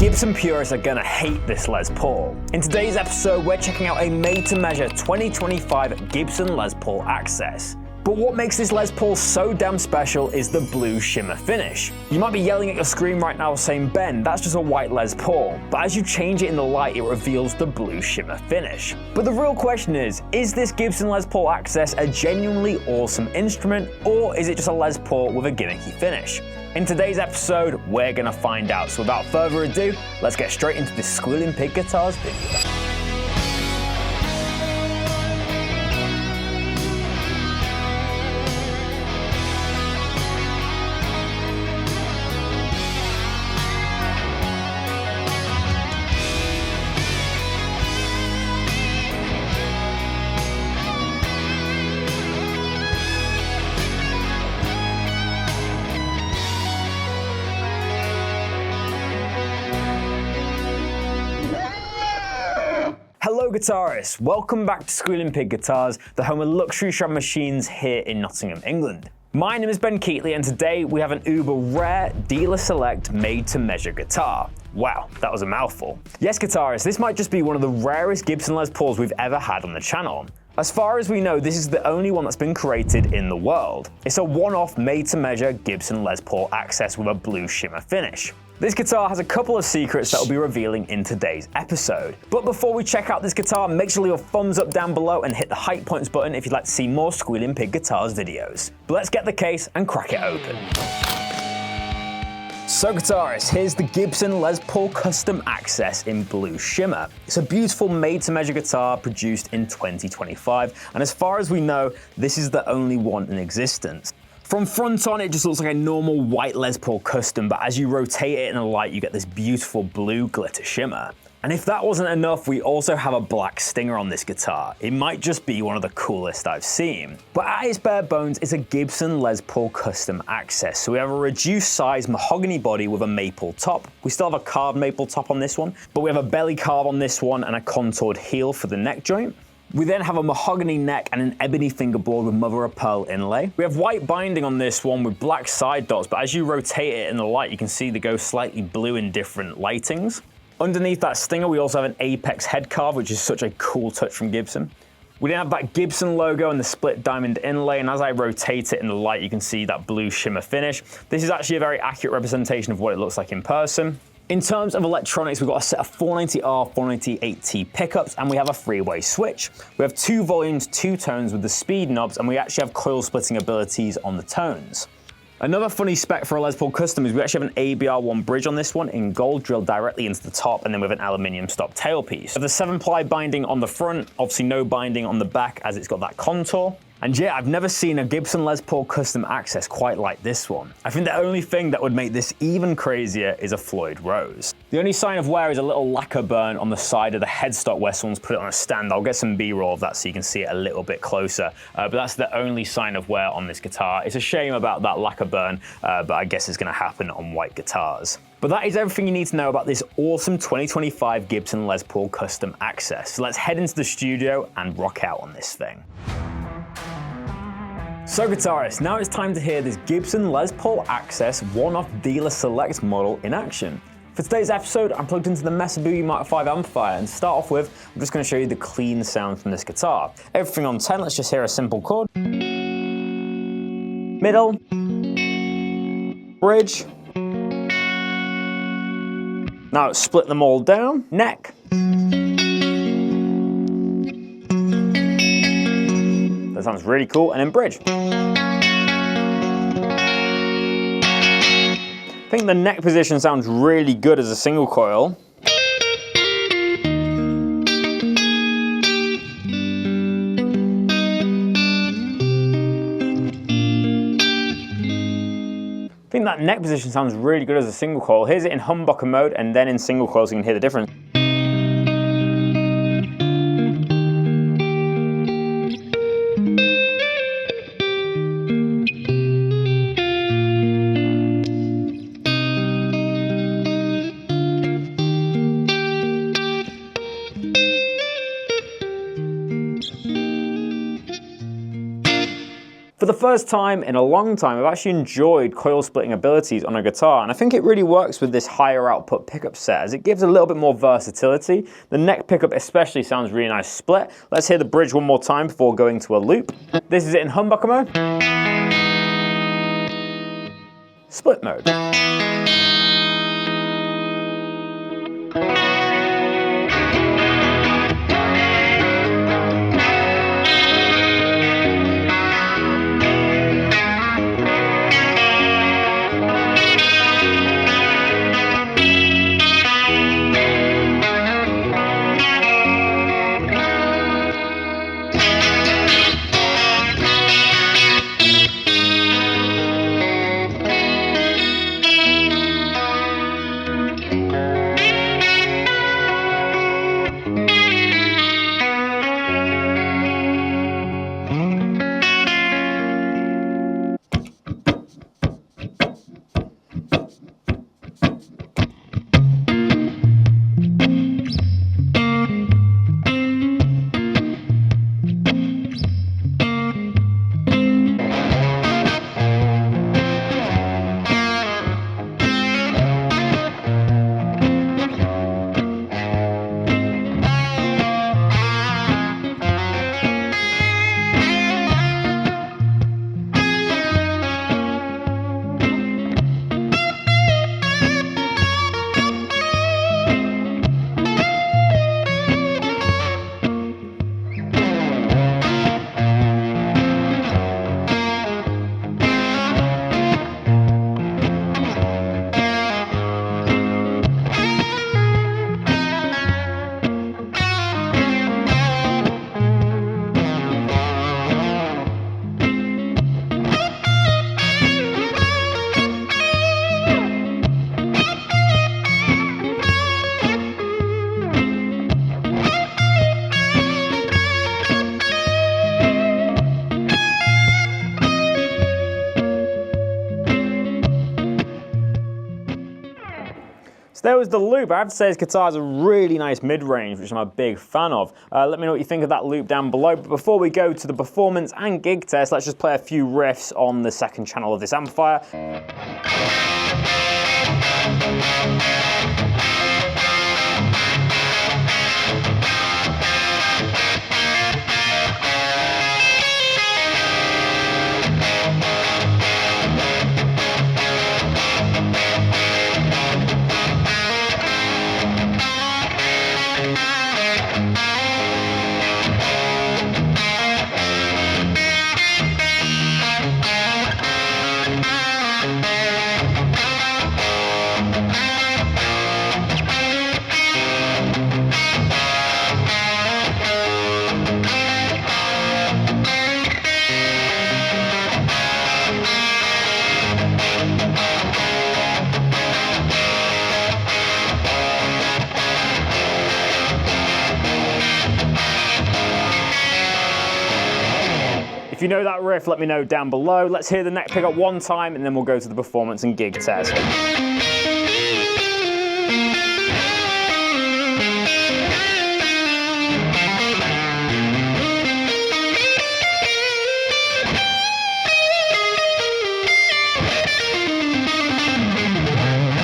Gibson Purists are gonna hate this Les Paul. In today's episode, we're checking out a made-to-measure 2025 Gibson Les Paul Axcess. But what makes this Les Paul so damn special is the blue shimmer finish. You might be yelling at your screen right now saying, Ben, that's just a white Les Paul. But as you change it in the light, it reveals the blue shimmer finish. But the real question is this Gibson Les Paul Axcess a genuinely awesome instrument, or is it just a Les Paul with a gimmicky finish? In today's episode, we're gonna find out. So without further ado, let's get straight into this Squealing Pig Guitars video. Hello guitarists, welcome back to Squealing Pig Guitars, the home of luxury shred machines here in Nottingham, England. My name is Ben Keightley and today we have an uber rare dealer select made to measure guitar. Wow, that was a mouthful. Yes guitarists, this might just be one of the rarest Gibson Les Pauls we've ever had on the channel. As far as we know, this is the only one that's been created in the world. It's a one-off made-to-measure Gibson Les Paul Axcess with a blue shimmer finish. This guitar has a couple of secrets that we'll be revealing in today's episode. But before we check out this guitar, make sure to leave a thumbs up down below and hit the hype points button if you'd like to see more Squealing Pig Guitars videos. But let's get the case and crack it open. So guitarists, here's the Gibson Les Paul Custom Axcess in blue shimmer. It's a beautiful made-to-measure guitar produced in 2025, and as far as we know, this is the only one in existence. From front on, it just looks like a normal white Les Paul Custom, but as you rotate it in the light, you get this beautiful blue glitter shimmer. And if that wasn't enough, we also have a black stinger on this guitar. It might just be one of the coolest I've seen. But at its bare bones, it's a Gibson Les Paul Custom Axcess. So we have a reduced size mahogany body with a maple top. We still have a carved maple top on this one, but we have a belly carve on this one and a contoured heel for the neck joint. We then have a mahogany neck and an ebony fingerboard with mother of pearl inlay. We have white binding on this one with black side dots, but as you rotate it in the light, you can see they go slightly blue in different lightings. Underneath that stinger, we also have an apex head carve, which is such a cool touch from Gibson. We then have that Gibson logo and the split diamond inlay, and as I rotate it in the light, you can see that blue shimmer finish. This is actually a very accurate representation of what it looks like in person. In terms of electronics, we've got a set of 490R, 498T pickups, and we have a three-way switch. We have 2 volumes, 2 tones with the speed knobs, and we actually have coil splitting abilities on the tones. Another funny spec for a Les Paul Custom is we actually have an ABR1 bridge on this one in gold drilled directly into the top, and then with an aluminium stop tailpiece. We have the 7-ply binding on the front, obviously no binding on the back as it's got that contour. And yeah, I've never seen a Gibson Les Paul Custom Axcess quite like this one. I think the only thing that would make this even crazier is a Floyd Rose. The only sign of wear is a little lacquer burn on the side of the headstock where someone's put it on a stand. I'll get some B-roll of that so you can see it a little bit closer. But that's the only sign of wear on this guitar. It's a shame about that lacquer burn, but I guess it's gonna happen on white guitars. But that is everything you need to know about this awesome 2025 Gibson Les Paul Custom Axcess. So let's head into the studio and rock out on this thing. So guitarists, now it's time to hear this Gibson Les Paul Axcess one-off dealer select model in action. For today's episode, I'm plugged into the Mesa Boogie Mark 5 amplifier, and to start off with, I'm just going to show you the clean sound from this guitar. Everything on 10, let's just hear a simple chord. Middle. Bridge. Now split them all down. Neck. That sounds really cool, and then bridge. I think the neck position sounds really good as a single coil. I think that neck position sounds really good as a single coil. Here's it in humbucker mode and then in single coil so you can hear the difference. For For the first time in a long time, I've actually enjoyed coil splitting abilities on a guitar, and I think it really works with this higher output pickup set as it gives a little bit more versatility. The neck pickup especially sounds really nice split. Let's hear the bridge one more time before going to a loop. This is it in humbucker mode. Split mode. So there was the loop. I have to say this guitar has a really nice mid-range, which I'm a big fan of. Let me know what you think of that loop down below. But before we go to the performance and gig test, let's just play a few riffs on the second channel of this amplifier. If you know that riff, let me know down below. Let's hear the neck pickup one time and then we'll go to the performance and gig test.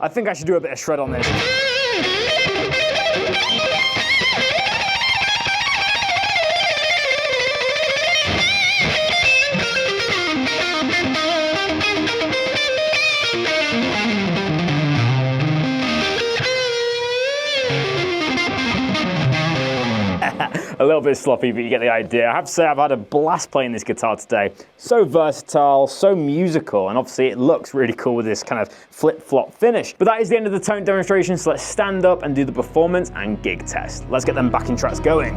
I think I should do a bit of shred on this. A little bit sloppy, but you get the idea. I have to say I've had a blast playing this guitar today. So versatile, so musical, and obviously it looks really cool with this kind of flip-flop finish. But that is the end of the tone demonstration, so let's stand up and do the performance and gig test. Let's get them backing tracks going.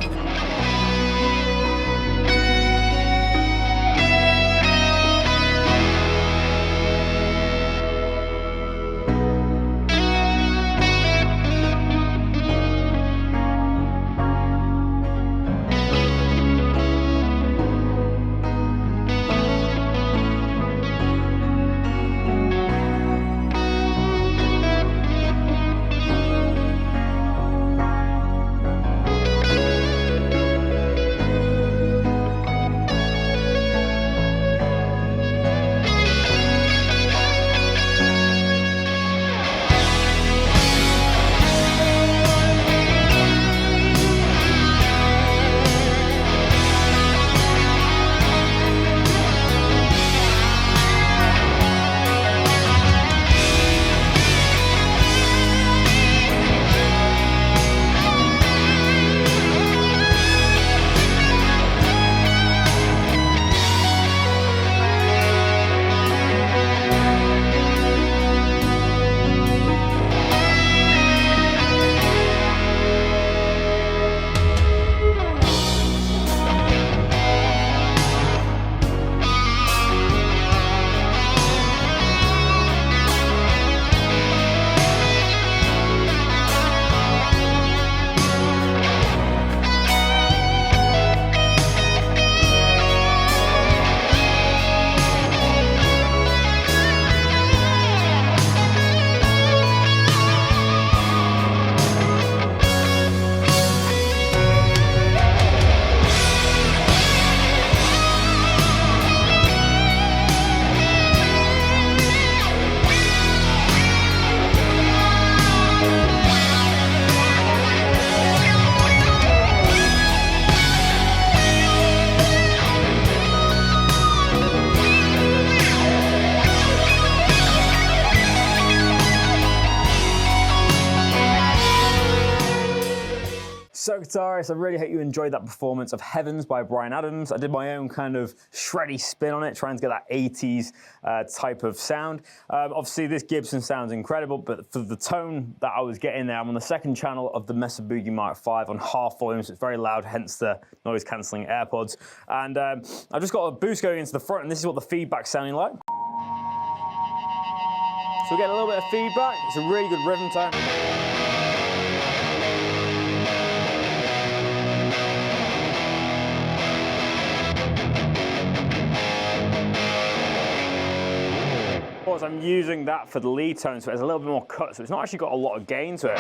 So guitarists, I really hope you enjoyed that performance of Heavens by Bryan Adams. I did my own kind of shreddy spin on it, trying to get that 80s type of sound. Obviously this Gibson sounds incredible, but for the tone that I was getting there, I'm on the second channel of the Mesa Boogie Mark V on half volume, so it's very loud, hence the noise cancelling AirPods. And I've just got a boost going into the front, and this is what the feedback's sounding like. So we get a little bit of feedback. It's a really good rhythm tone. I'm using that for the lead tone, so it has a little bit more cut, so it's not actually got a lot of gain to it.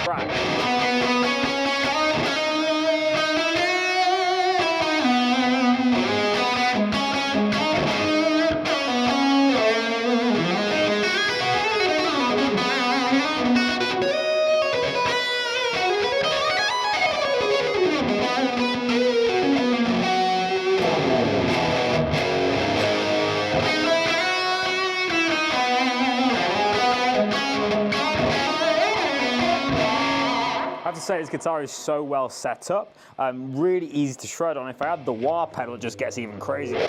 I have to say this guitar is so well set up, really easy to shred on. If I add the wah pedal, it just gets even crazier.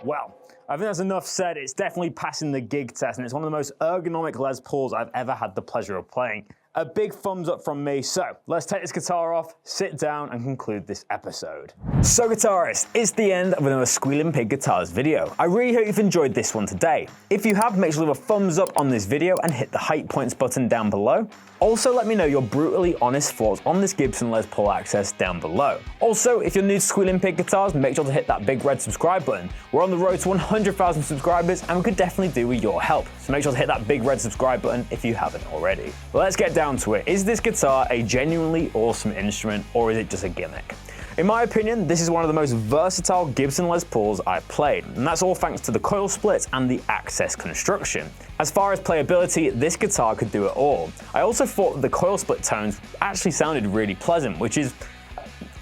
Well, I think that's enough said. It's definitely passing the gig test, and it's one of the most ergonomic Les Pauls I've ever had the pleasure of playing. A big thumbs up from me. So let's take this guitar off, sit down, and conclude this episode. So guitarists, it's the end of another Squealing Pig Guitars video. I really hope you've enjoyed this one today. If you have, make sure to leave a thumbs up on this video and hit the height points button down below. Also, let me know your brutally honest thoughts on this Gibson Les Paul Axcess down below. Also, if you're new to Squealing Pig Guitars, make sure to hit that big red subscribe button. We're on the road to 100,000 subscribers, and we could definitely do with your help. So make sure to hit that big red subscribe button if you haven't already. Let's get down to it. Is this guitar a genuinely awesome instrument, or is it just a gimmick? In my opinion, this is one of the most versatile Gibson Les Pauls I've played, and that's all thanks to the coil splits and the Axcess construction. As far as playability, this guitar could do it all. I also thought that the coil split tones actually sounded really pleasant, which is,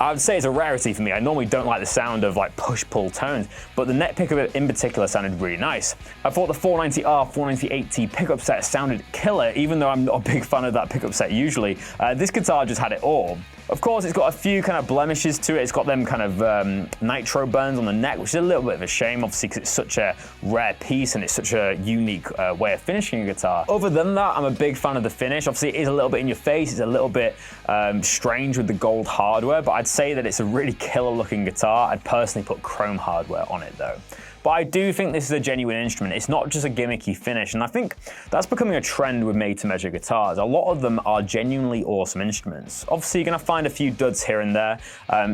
I would say, it's a rarity for me. I normally don't like the sound of like push-pull tones, but the neck pickup in particular sounded really nice. I thought the 490R, 498T pickup set sounded killer, even though I'm not a big fan of that pickup set usually. This guitar just had it all. Of course, it's got a few kind of blemishes to it. It's got them kind of nitro burns on the neck, which is a little bit of a shame, obviously, because it's such a rare piece and it's such a unique way of finishing a guitar. Other than that, I'm a big fan of the finish. Obviously, it is a little bit in your face. It's a little bit strange with the gold hardware, but I'd say that it's a really killer looking guitar. I'd personally put chrome hardware on it though. But I do think this is a genuine instrument. It's not just a gimmicky finish, and I think that's becoming a trend with made-to-measure guitars. A lot of them are genuinely awesome instruments. Obviously, you're gonna find a few duds here and there.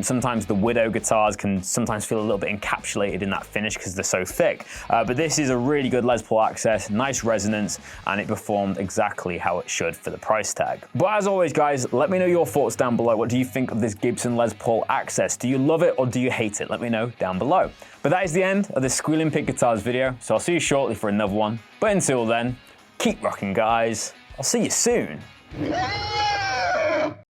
Sometimes the Widow guitars can sometimes feel a little bit encapsulated in that finish because they're so thick. But this is a really good Les Paul Axcess, nice resonance, and it performed exactly how it should for the price tag. But as always, guys, let me know your thoughts down below. What do you think of this Gibson Les Paul Axcess? Do you love it or do you hate it? Let me know down below. But that is the end of this Squealing Pig Guitars video, so I'll see you shortly for another one. But until then, keep rocking, guys. I'll see you soon.